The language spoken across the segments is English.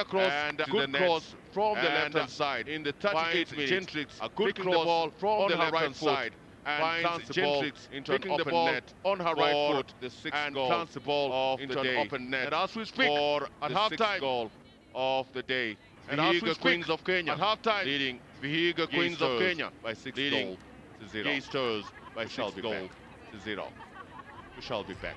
across, and good cross from the left-hand side. In the 38th minute, Gentrix, a good picking cross the ball from the left-hand left-hand side and finds the ball Gentrix into an picking the open ball net on her right for foot the sixth and goal plants the ball of into the an day. open net. And as we speak, for at the sixth halftime goal of the day. And as we Vihiga speak, Queens of Kenya at halftime, leading Vihiga Queens of Stars Kenya by 6 leading goals to 0. YEI Stars by We shall 6 be goals back. to 0. We shall be back.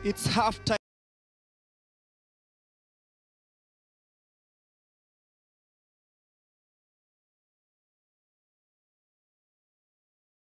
It's halftime.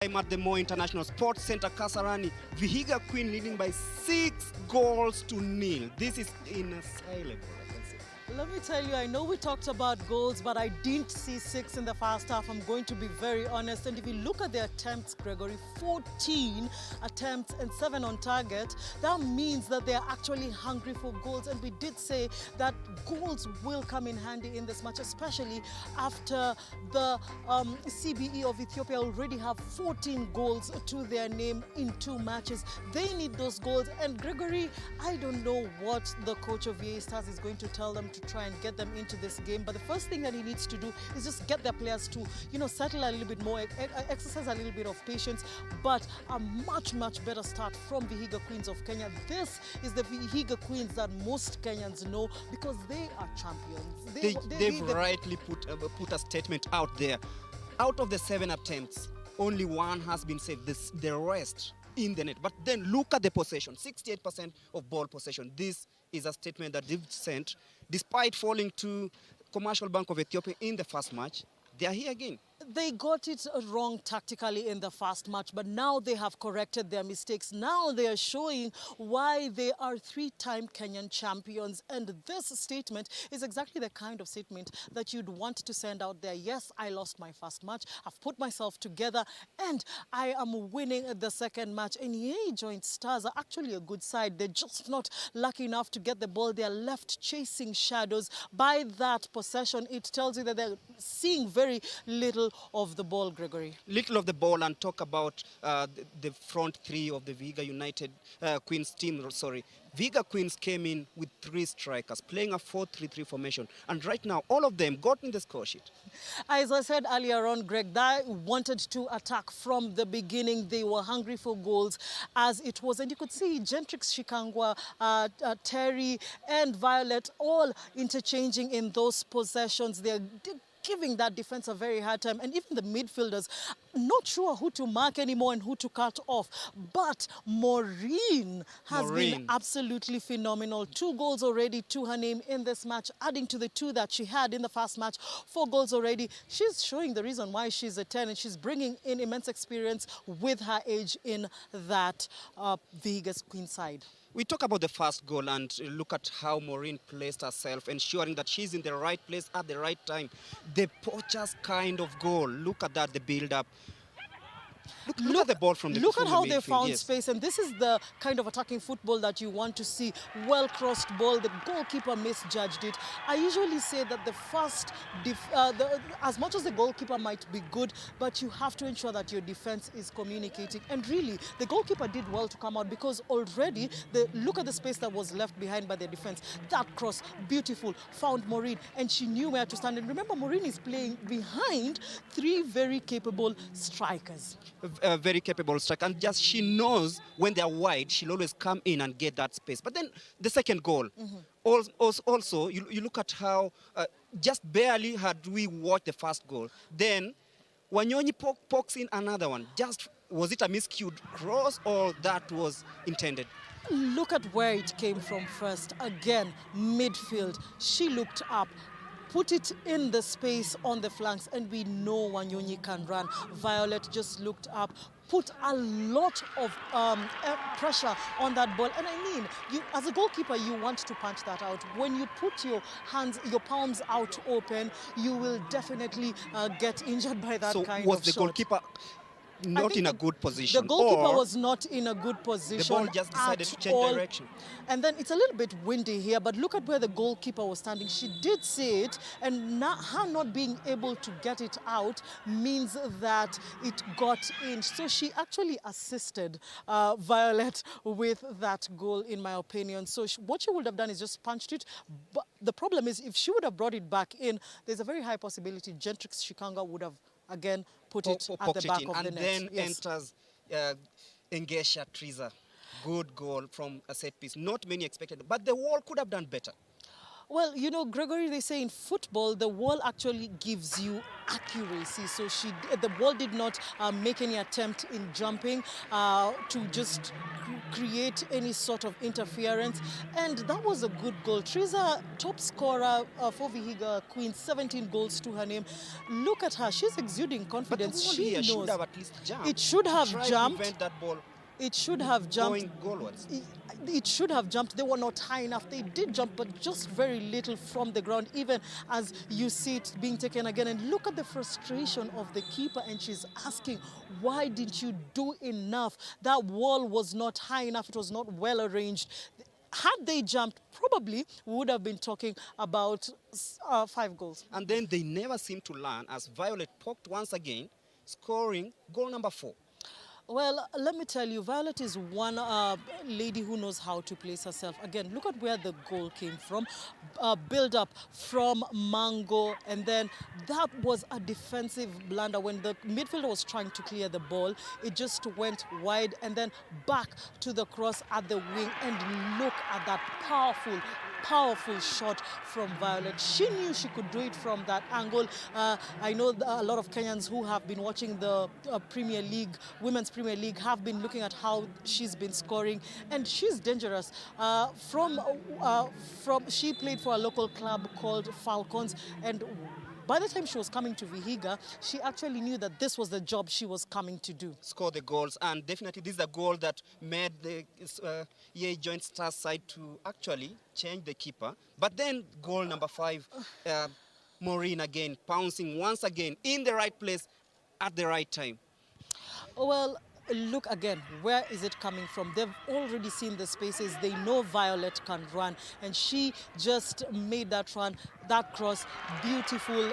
At the Mo International Sports Center, Kasarani, Vihiga Queen leading by 6 goals to 0. This is inassailable, I can say. Let me tell you, I know we talked about goals, but I didn't see 6 in the first half. I'm going to be very honest. And if you look at the attempts, Gregory, 14 attempts and 7 on target, that means that they're actually hungry for goals. And we did say that goals will come in handy in this match, especially after the CBE of Ethiopia already have 14 goals to their name in 2 matches. They need those goals. And Gregory, I don't know what the coach of YEI Stars is going to tell them to try and get them into this game, but the first thing that he needs to do is just get their players to, settle a little bit more, exercise a little bit of patience, but a much better start from Vihiga Queens of Kenya. This is the Vihiga Queens that most Kenyans know because they are champions. They've rightly put a statement out there. Out of the 7 attempts, only 1 has been saved. The rest in the net. But then look at the possession, 68% of ball possession. This is a statement that they've sent. Despite falling to Commercial Bank of Ethiopia in the first match, they are here again. They got it wrong tactically in the first match, but now they have corrected their mistakes. Now they are showing why they are 3-time Kenyan champions. And this statement is exactly the kind of statement that you'd want to send out there. Yes, I lost my first match. I've put myself together and I am winning the second match. And YEI Joint Stars are actually a good side. They're just not lucky enough to get the ball. They're left chasing shadows. By that possession, it tells you that they're seeing very little of the ball, Gregory. Little of the ball, and talk about the front 3 of the Vihiga United Queens team. Sorry, Vihiga Queens came in with 3 strikers, playing a 4-3-3 formation, and right now all of them got in the score sheet. As I said earlier on, Greg, they wanted to attack from the beginning. They were hungry for goals as it was, and you could see Gentrix, Shikangwa, Terry and Violet all interchanging in those possessions. They're giving that defense a very hard time, and even the midfielders not sure who to mark anymore and who to cut off. But Maureen has been absolutely phenomenal. 2 goals already to her name in this match, adding to the 2 that she had in the first match. 4 goals already. She's showing the reason why she's a 10, and she's bringing in immense experience with her age in that Vihiga's Queen side. We talk about the first goal and look at how Maureen placed herself, ensuring that she's in the right place at the right time. The poacher's kind of goal. Look at that, the build-up. Look at the ball from the Look at how they found yes. space, and this is the kind of attacking football that you want to see. Well-crossed ball, the goalkeeper misjudged it. I usually say that the first, as much as the goalkeeper might be good, but you have to ensure that your defense is communicating. And really, the goalkeeper did well to come out because already, look at the space that was left behind by the defense. That cross, beautiful, found Maureen, and she knew where to stand. And remember, Maureen is playing behind 3 very capable strikers. Very capable striker, and just she knows when they're wide, she'll always come in and get that space. But then the second goal, also you look at how just barely had we watched the first goal, then Wanyonyi pokes in another one, just Was it a miscued cross or that was intended? Look at where it came from first. Again, midfield. She looked up, put it in the space on the flanks, and we know Wanyonyi can run. Violet just looked up, put a lot of pressure on that ball. And I mean, you, as a goalkeeper, you want to punch that out. When you put your hands, your palms out open, you will definitely get injured by that So kind was of the shot. goalkeeper not in a good position? The goalkeeper or was not in a good position. the ball just decided to change all. direction? And then it's a little bit windy here, but look at where the goalkeeper was standing. She did see it, and her not being able to get it out means that it got in. So she actually assisted Violet with that goal, in my opinion. So what she would have done is just punched it. But the problem is, if she would have brought it back in, there's a very high possibility Gentrix Shikanga would have again put it at the back of the net. And then Yes. enters Engesha Triza. Good goal from a set piece. Not many expected, but the wall could have done better. Well, you know, Gregory, they say in football, the wall actually gives you accuracy. So the ball did not make any attempt in jumping to just create any sort of interference. And that was a good goal. Triza, top scorer for Vihiga Queen, 17 goals to her name. Look at her. She's exuding confidence. But the She here knows. should have at least jumped. It should have Try jumped. To prevent that ball It should have jumped. going goalwards. It should have jumped. They were not high enough. They did jump, but just very little from the ground, even as you see it being taken again. And look at the frustration of the keeper, and she's asking, why didn't you do enough? That wall was not high enough. It was not well arranged. Had they jumped, probably we would have been talking about 5 goals. And then they never seem to learn, as Violet poked once again, scoring goal number 4. Well, let me tell you, Violet is one lady who knows how to place herself. Again, look at where the goal came from. Build up from Mango, and then that was a defensive blunder. When the midfielder was trying to clear the ball, it just went wide and then back to the cross at the wing. And look at that powerful shot from Violet. She knew she could do it from that angle. I know a lot of Kenyans who have been watching the Premier League, Women's Premier League, have been looking at how she's been scoring, and she's dangerous. She played for a local club called Falcons, and by the time she was coming to Vihiga, she actually knew that this was the job she was coming to do. Score the goals, and definitely this is a goal that made the YEI Joint Stars side to actually change the keeper. But then goal number 5, Maureen again, pouncing once again in the right place at the right time. Well, look again, where is it coming from? They've already seen the spaces. They know Violet can run, and she just made that run, that cross, beautiful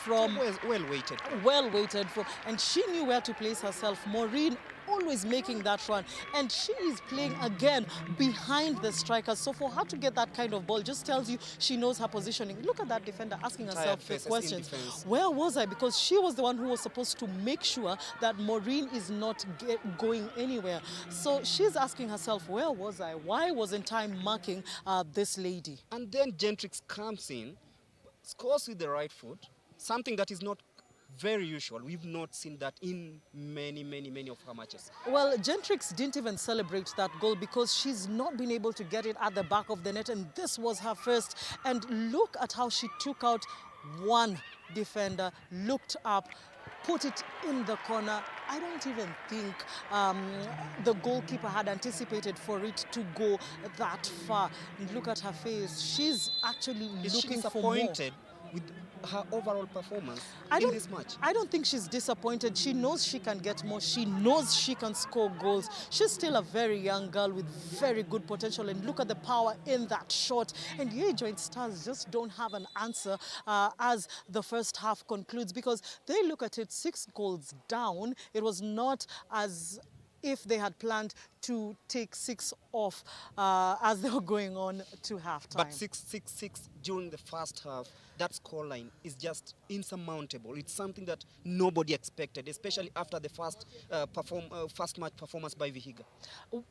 from... Well weighted. Well weighted for, and she knew where to place herself. Maureen always making that run, and she is playing again behind the striker. So for her to get that kind of ball just tells you she knows her positioning. Look at that defender asking herself the questions. Where was I? Because she was the one who was supposed to make sure that Maureen is not going anywhere. So she's asking herself, where was I? Why wasn't I marking this lady? And then Gentrix comes in, scores with the right foot, something that is not very usual. We've not seen that in many of her matches. Well, Gentrix didn't even celebrate that goal because she's not been able to get it at the back of the net, and this was her first. And look at how she took out one defender, looked up, put it in the corner. I don't even think the goalkeeper had anticipated for it to go that far. And look at her face. She's actually looking for more. Disappointed with her overall performance in this match? I don't think she's disappointed. She knows she can get more. She knows she can score goals. She's still a very young girl with very good potential, and look at the power in that shot. And YEI Joint Stars just don't have an answer as the first half concludes, because they look at it 6 goals down. It was not as if they had planned to take 6 off as they were going on to halftime. But 6-6-6 during the first half, that scoreline is just insurmountable. It's something that nobody expected, especially after the first match performance by Vihiga.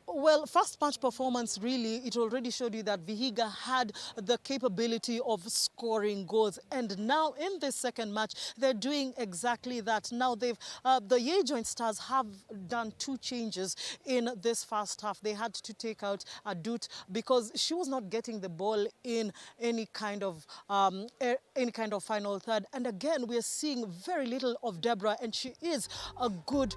Well, first match performance, really, it already showed you that Vihiga had the capability of scoring goals. And now in this second match, they're doing exactly that. Now the YEI Joint Stars have done 2 changes in this first half. They had to take out Adut because she was not getting the ball in any kind of final third. And again, we are seeing very little of Deborah, and she is a good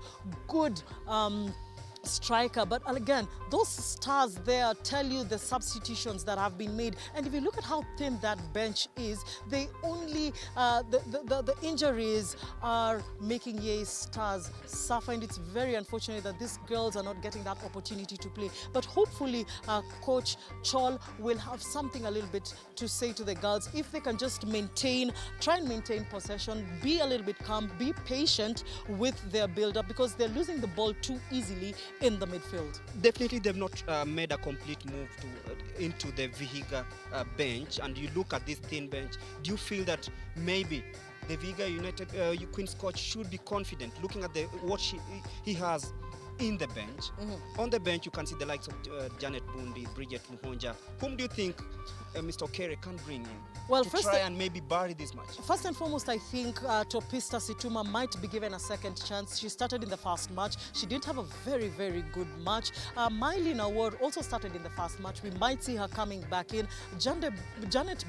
striker. But again, those stars there tell you the substitutions that have been made. And if you look at how thin that bench is, they only the injuries are making YEI Stars suffer, and it's very unfortunate that these girls are not getting that opportunity to play. But hopefully Coach Chol will have something a little bit to say to the girls. If they can just try and maintain possession, be a little bit calm, be patient with their build-up, because they're losing the ball too easily in the midfield. Definitely, they've not made a complete move into the Vihiga bench. And you look at this thin bench, do you feel that maybe the Vihiga United Queen's coach should be confident looking at what he has in the bench? On the bench, you can see the likes of Janet Bundi, Bridget Muhonja. Whom do you think Mr. Okere can bring in to try and maybe bury this match? First and foremost, I think Topista Situma might be given a second chance. She started in the first match. She didn't have a very, very good match. Mylene Award also started in the first match. We might see her coming back in. Janet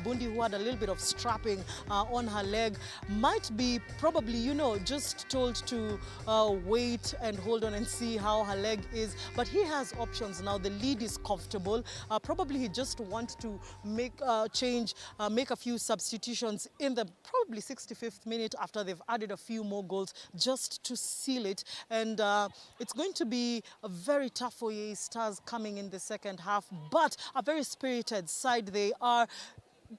Bundi, who had a little bit of strapping on her leg, might be probably, just told to wait and hold on and see how her leg is. But he has options now. The lead is comfortable. Probably he just wants to make a few substitutions in the probably 65th minute after they've added a few more goals just to seal it. And it's going to be very tough for YEI Stars coming in the second half, but a very spirited side they are.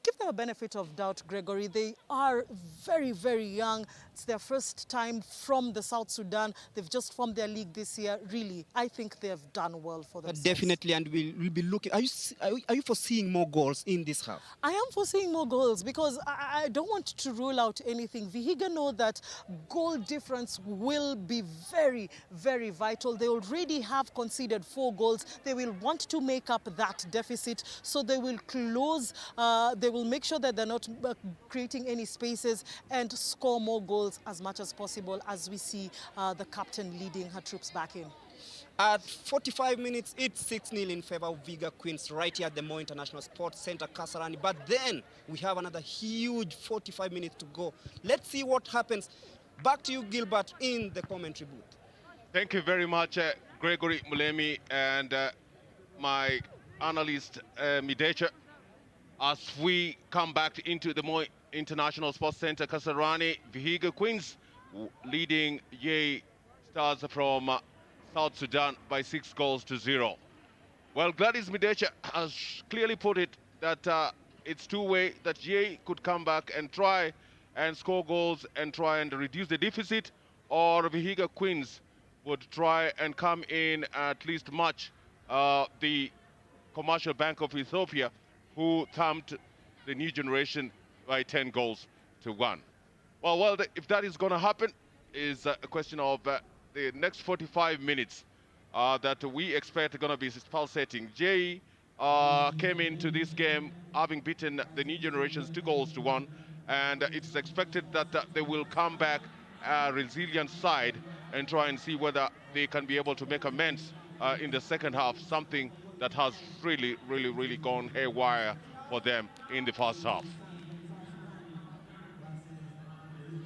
Give them a benefit of doubt, Gregory. They are very, very young. It's their first time from the South Sudan. They've just formed their league this year. Really, I think they have done well for themselves. Definitely, and we'll be looking. Are you foreseeing more goals in this half? I am foreseeing more goals because I don't want to rule out anything. Vihiga know that goal difference will be very, very vital. They already have conceded 4 goals. They will want to make up that deficit, so they will close. They will make sure that they're not creating any spaces and score more goals as much as possible as we see the captain leading her troops back in. At 45 minutes, it's 6-0 in favor of Vihiga Queens right here at the Moi International Sports Center, Kasarani. But then we have another huge 45 minutes to go. Let's see what happens. Back to you, Gilbert, in the commentary booth. Thank you very much, Gregory Mulemi, and my analyst, Midecha. As we come back into the Moi International Sports Center, Kasarani, Vihiga Queens leading YEI Stars from South Sudan by 6-0. Well, Gladys Midecha has clearly put it that it's two-way, that YEI could come back and try and score goals and try and reduce the deficit, or Vihiga Queens would try and come in at least match the Commercial Bank of Ethiopia, who thumped the new generation by 10-1. Well, if that is going to happen is a question of the next 45 minutes that we expect are going to be pulsating. YEI came into this game having beaten the new generations 2-1, and it is expected that they will come back a resilient side and try and see whether they can be able to make amends in the second half, something that has really gone haywire for them in the first half.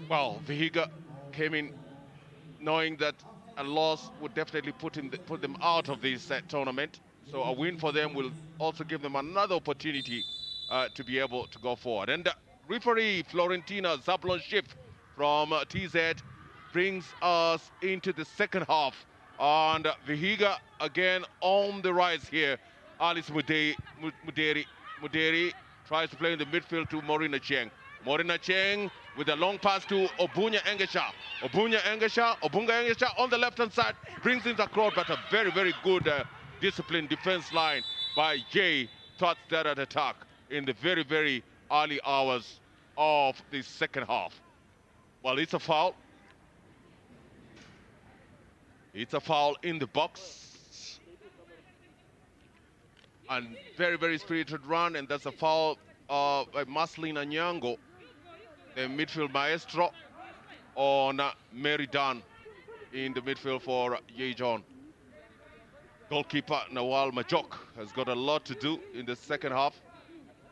Well, Vihiga came in knowing that a loss would definitely put them out of this tournament. So a win for them will also give them another opportunity to be able to go forward. And referee Florentina Zablon-Schiff from TZ brings us into the second half. And Vihiga again on the rise here. Alice Muderi tries to play in the midfield to Morina Cheng. Morina Cheng with a long pass to Obunya Engesha. Obunga Engesha on the left-hand side brings in the crowd, but a very, very good disciplined defense line by Jay thought that at attack in the very, very early hours of the second half. Well, it's a foul. It's a foul in the box. And very, very spirited run, and that's a foul by Maslin Anyango, the midfield maestro, on Mary Dunn in the midfield for YEI John. Goalkeeper Nawal Majok has got a lot to do in the second half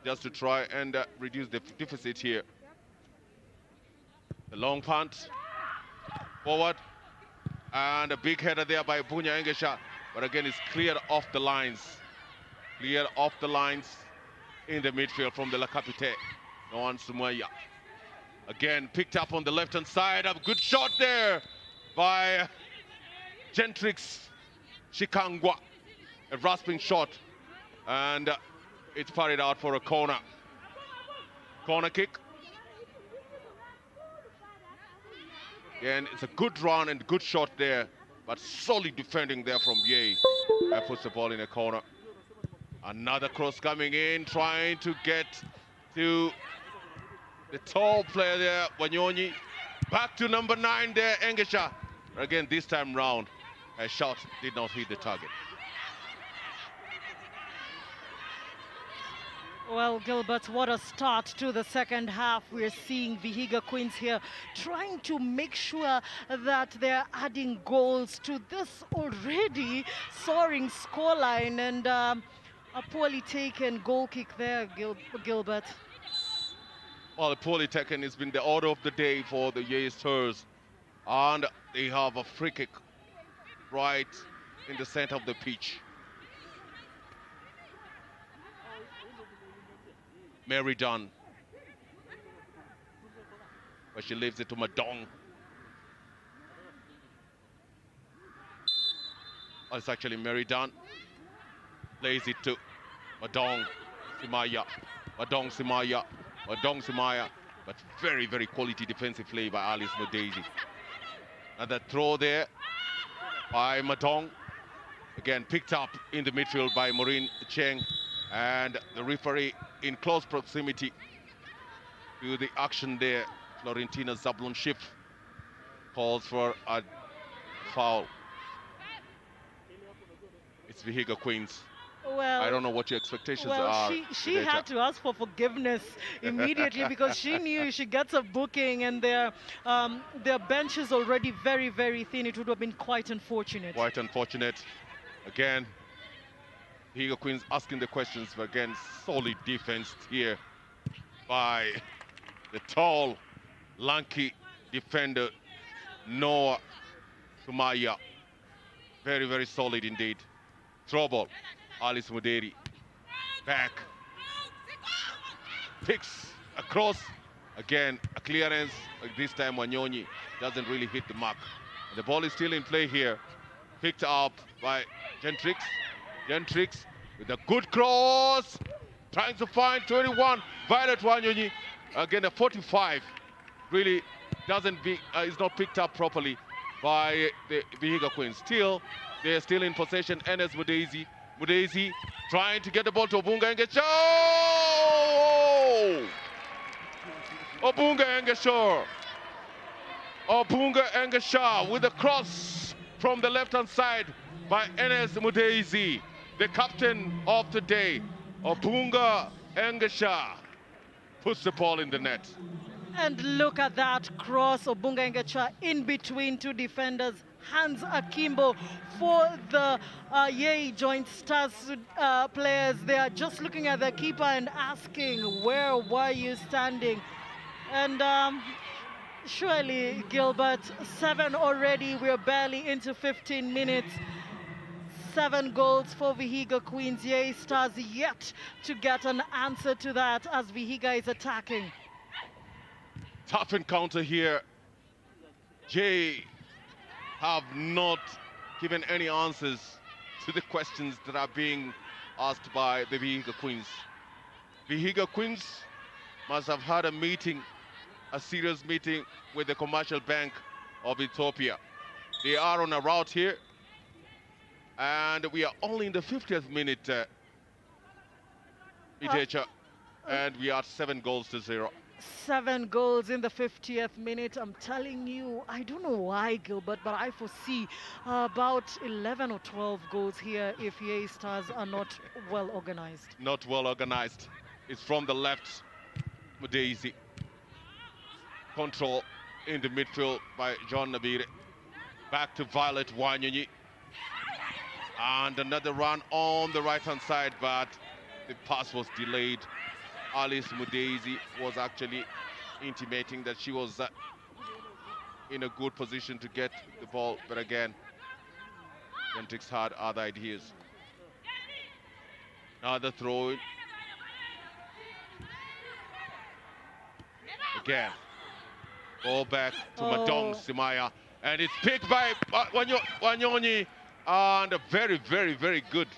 just to try and reduce the deficit here. The long punt forward, and a big header there by Bunya Engesha, but again it's cleared off the lines. Cleared off the lines in the midfield from the La Capite. Noan Sumaya. Again, picked up on the left-hand side. A good shot there by Gentrix Shikangwa. A rasping shot. And it's parried out for a corner. Corner kick. Again, it's a good run and good shot there, but solid defending there from YEI. That puts the ball in a corner. Another cross coming in, trying to get to the tall player there, Wanyonyi. Back to number 9 there, Engesha. Again, this time round, a shot did not hit the target. Well, Gilbert, what a start to the second half. We're seeing Vihiga Queens here trying to make sure that they're adding goals to this already soaring scoreline, and a poorly taken goal kick there, Gilbert. Well, poorly taken has been the order of the day for the YEI Stars, and they have a free kick right in the center of the pitch. Mary Dunn, but she leaves it to Madong. Oh, it's actually Mary Dunn. Plays it to Madong Simaya. Madong Simaya. Madong Simaya. But very, very quality defensive play by Alice Modezi. Another throw there by Madong. Again, picked up in the midfield by Maureen Cheng. And the referee in close proximity to the action there, Florentina Zablon Schiff, calls for a foul. It's Vihiga Queens. Well, I don't know what your expectations are. She had to ask for forgiveness immediately because she knew she gets a booking and their bench is already very, very thin. It would have been quite unfortunate. Quite unfortunate. Again, Vihiga Queens asking the questions, but again, solid defense here by the tall, lanky defender, Noah Sumaya. Very, very solid indeed. Throw ball, Alice Muderi. Back. Picks across. Again, a clearance. This time Wanyonyi doesn't really hit the mark. The ball is still in play here. Picked up by Gentrix. Gentrix with a good cross. Trying to find 21. Violet Wanyonyi. Again, a 45. Really is not picked up properly by the Vihiga Queens. Still, they're still in possession. Enes Mudezi. Mudezi trying to get the ball to Obunga Engesha. Obunga Engesha. Obunga Engesha with a cross from the left-hand side by Enes Mudezi, the captain of the day. Obunga Engesha puts the ball in the net. And look at that cross, Obunga Engesha in between two defenders. Hands akimbo for the YEI Joint Stars players. They are just looking at the keeper and asking, where were you standing? And surely, Gilbert, 7 already. We're barely into 15 minutes. 7 goals for Vihiga Queens. YEI Stars yet to get an answer to that as Vihiga is attacking. Tough encounter here. Jay have not given any answers to the questions that are being asked by the Vihiga Queens. Vihiga Queens must have had a meeting, a serious meeting with the Commercial Bank of Ethiopia. They are on a route here, and we are only in the 50th minute, Itecha, and we are 7-0. 7 goals in the 50th minute. I'm telling you, I don't know why, Gilbert, but I foresee about 11 or 12 goals here if YEI Stars are not well organized. Not well organized. It's from the left, Mudaisi. Control in the midfield by John Nabire. Back to Violet Wanyonyi. And another run on the right-hand side, but the pass was delayed. Alice Mudaisi was actually intimating that she was in a good position to get the ball, but again, Gentrix had other ideas. Another throw in. Again, ball back to Madong Simaya, and it's picked by Wanyonyi, and a very, very, very good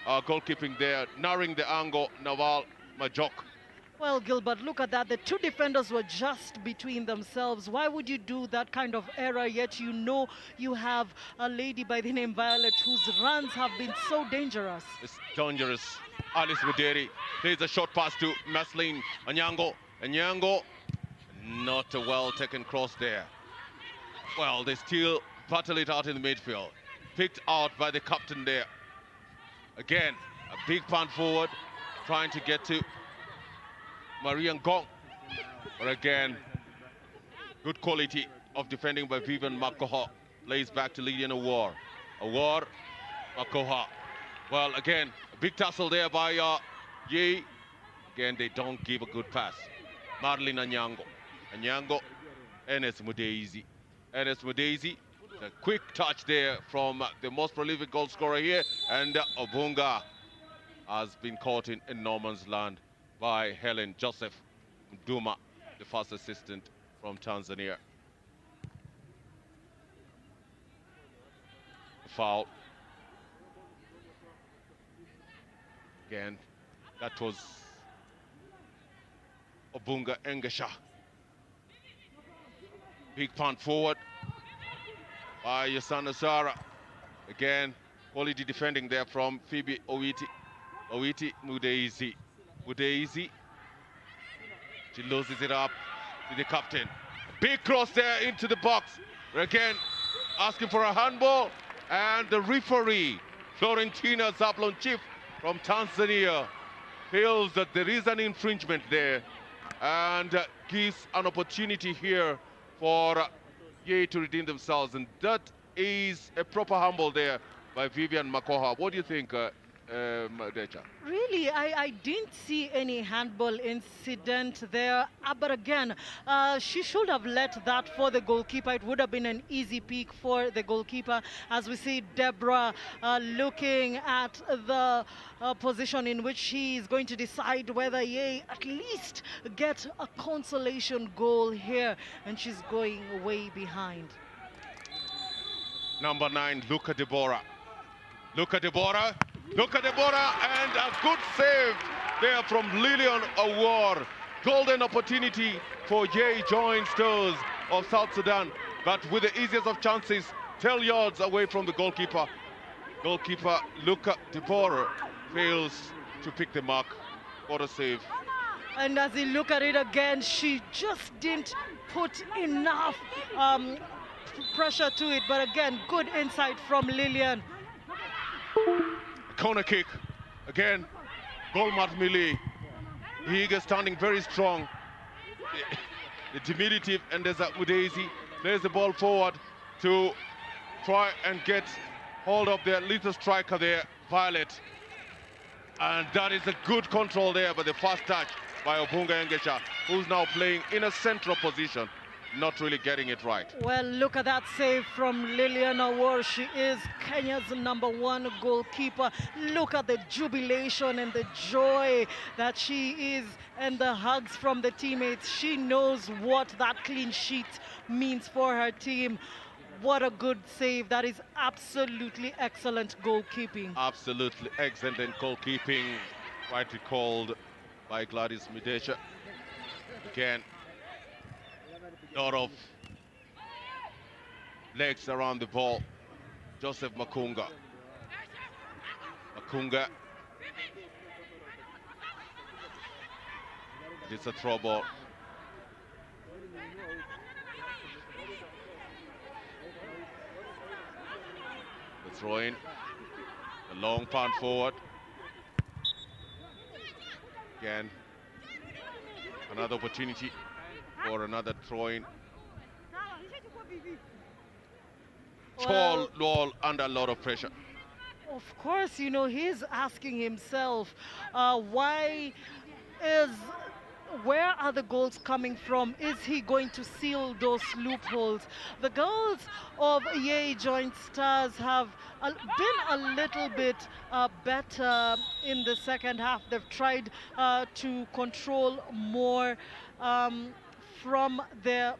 goalkeeping there, narrowing the angle, Nawal Majok. Well, Gilbert, look at that. The two defenders were just between themselves. Why would you do that kind of error, yet you know you have a lady by the name Violet whose runs have been so dangerous? It's dangerous. Alice Muderi plays a short pass to Maslin Anyango. Anyango, not a well-taken cross there. Well, they still battle it out in the midfield. Picked out by the captain there. Again, a big punt forward, trying to get to Marian Gong. But again, good quality of defending by Vivian Makoha. Lays back to Lilian Awar. Awar, Makoha. Well, again, a big tussle there by YEI. Again, they don't give a good pass. Marlene Anyango. Anyango, Enes Mudaisi. Enes Mudaisi, a quick touch there from the most prolific goal scorer here. And Obunga has been caught in no man's land by Helen Joseph Duma, the first assistant from Tanzania. Foul. Again, that was Obunga Engesha. Big punt forward by Yasana Sara. Again, quality defending there from Phoebe Owiti. Owiti Mudaisi. Mudaisi. She loses it up to the captain. Big cross there into the box. Again, asking for a handball. And the referee, Florentina Zablon-Chief from Tanzania, feels that there is an infringement there and gives an opportunity here for YEI to redeem themselves. And that is a proper handball there by Vivian Makoha. What do you think, Decha? Really, I didn't see any handball incident there. But again, she should have let that for the goalkeeper. It would have been an easy pick for the goalkeeper. As we see Deborah looking at the position in which she is going to decide whether YEI at least get a consolation goal here. And she's going way behind. Number 9, Luca Deborah. Luca Deborah. Look at Deborah, and a good save there from Lilian Awar. Golden opportunity for YEI Joint Stars of South Sudan, but with the easiest of chances, 10 yards away from the goalkeeper. Goalkeeper Luca Deborah fails to pick the mark. What a save. And as you look at it again, she just didn't put enough pressure to it. But again, good insight from Lilian. Corner kick. Again, Golmat Mili. Vihiga standing very strong. The diminutive and there's Mudaisi plays the ball forward to try and get hold of their little striker there, Violet. And that is a good control there, but the first touch by Obunga Engesha, who's now playing in a central position, not really getting it right. Well, look at that save from Lilian Awar. She is Kenya's #1 goalkeeper. Look at the jubilation and the joy that she is and the hugs from the teammates. She knows what that clean sheet means for her team. What a good save. That is absolutely excellent goalkeeping. Absolutely excellent goalkeeping, rightly called by Gladys Midesha. Again, lot of legs around the ball. Joseph Makunga. Makunga. It's a throw ball. The throw in. A long punt forward. Again, another opportunity for another throw in. Tall ball under a lot of pressure. Of course, you know, he's asking himself, where are the goals coming from? Is he going to seal those loopholes? The girls of YEI Joint Stars have been a little bit better in the second half. They've tried to control more from their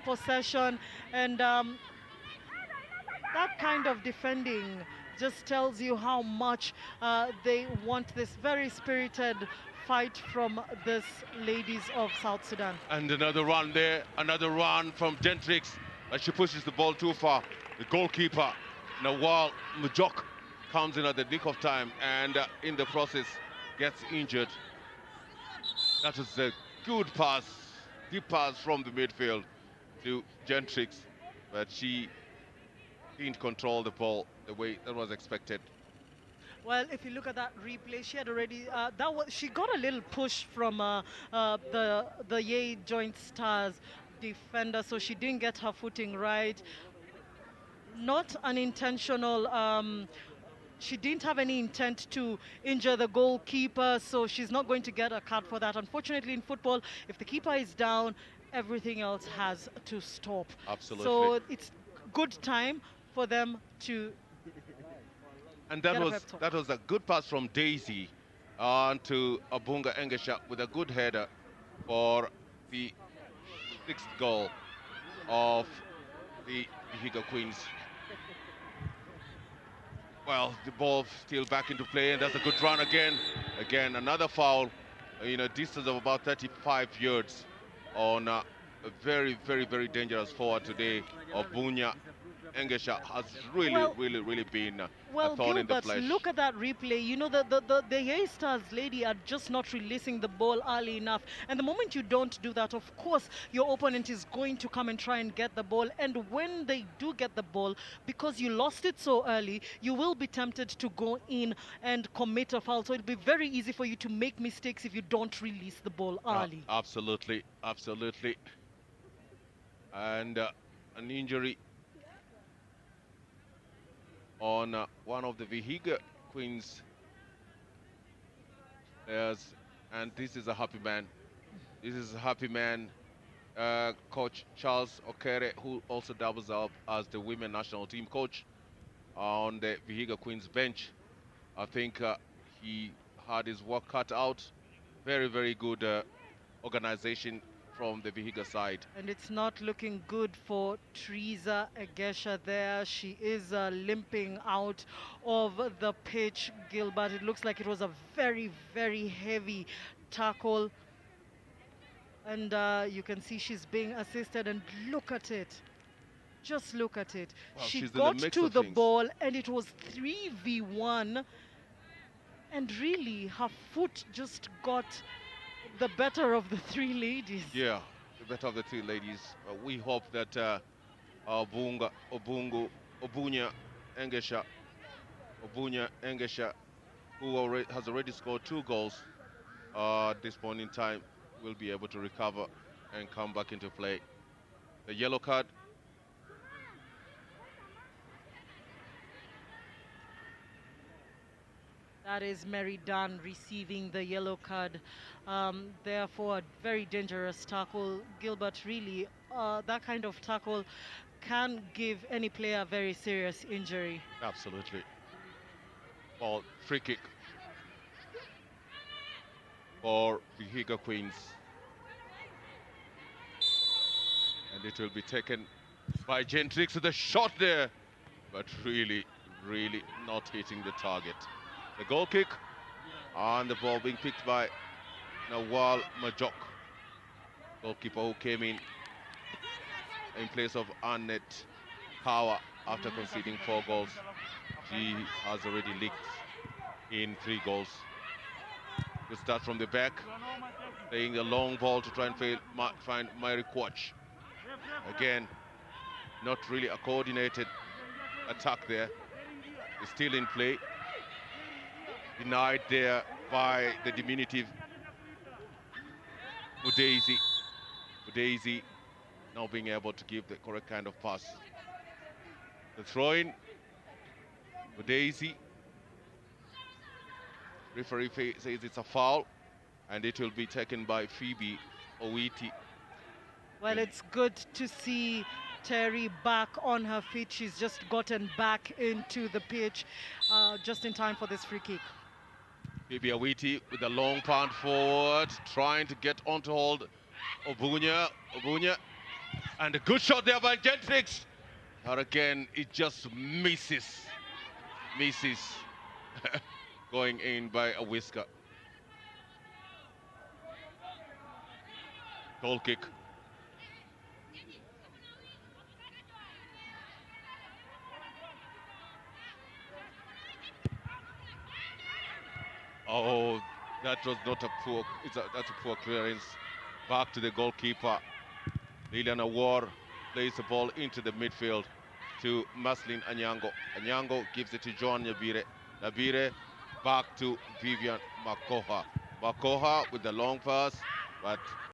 possession, and that kind of defending just tells you how much they want this very spirited fight from this ladies of South Sudan. And another run there, another run from Gentrix as she pushes the ball too far. The goalkeeper, Nawal Mujok, comes in at the nick of time and in the process gets injured. That was a good pass, deep pass from the midfield to Gentrix, but she didn't control the ball the way that was expected. Well, if you look at that replay, she had already she got a little push from the YEI Joint Stars defender, so she didn't get her footing right. Not unintentional. She didn't have any intent to injure the goalkeeper, so she's not going to get a card for that. Unfortunately, in football, if the keeper is down, everything else has to stop. Absolutely. So it's good time for them to. And that was a good pass from Daisy on to Abunga Engesha with a good header for the 6th goal of the Vihiga Queens. Well, the ball still back into play, and that's a good run again. Again, another foul, distance of about 35 yards on a very, very, very dangerous forward today. Obunya Engesha has really been a thorn in the flesh. Look at that replay. You know, the YEI Stars lady are just not releasing the ball early enough. And the moment you don't do that, of course, your opponent is going to come and try and get the ball. And when they do get the ball, because you lost it so early, you will be tempted to go in and commit a foul. So it'll be very easy for you to make mistakes if you don't release the ball early. Absolutely, absolutely. And an injury on one of the Vihiga Queens players, and this is a happy man. This is a happy man. Coach Charles Okere, who also doubles up as the women national team coach on the Vihiga Queens bench. I think he had his work cut out. Very, very good organization from the Vihiga side. And it's not looking good for Teresa Egesha there. She is limping out of the pitch, Gilbert. It looks like it was a very, very heavy tackle. And you can see she's being assisted, and look at it. Just look at it. Wow, she got to the ball, and it was 3v1. And really, her foot just got the better of the three ladies. Yeah, the better of the three ladies. We hope that Obunya Engesha, who has already scored 2 goals at this point in time, will be able to recover and come back into play. The yellow card. That is Mary Dunn receiving the yellow card. Therefore, a very dangerous tackle. Gilbert, really, that kind of tackle can give any player a very serious injury. Absolutely. Ball, free kick for Vihiga Queens. And it will be taken by Gentrix with a shot there, but really, really not hitting the target. The goal kick, and the ball being picked by Nawal Majok, goalkeeper who came in place of Annette Power after conceding 4 goals. She has already leaked in 3 goals. Good start from the back, playing a long ball to try and find Mary Quach. Again, not really a coordinated attack there. It's still in play. Denied there by the diminutive Udezi. Udezi now being able to give the correct kind of pass. The throw-in, Udezi. Referee says it's a foul, and it will be taken by Phoebe Owiti. Well, it's good to see Terry back on her feet. She's just gotten back into the pitch just in time for this free kick. Phoebe Owiti with a long punt forward, trying to get onto hold Obunya, and a good shot there by Gentrix. But again, it just misses. Going in by a whisker. Goal kick. Oh, that was not a poor. That's a poor clearance. Back to the goalkeeper. Liliana War plays the ball into the midfield to Maslin Anyango. Anyango gives it to John Nabire. Nabire back to Vivian Makoha. Makoha with the long pass, but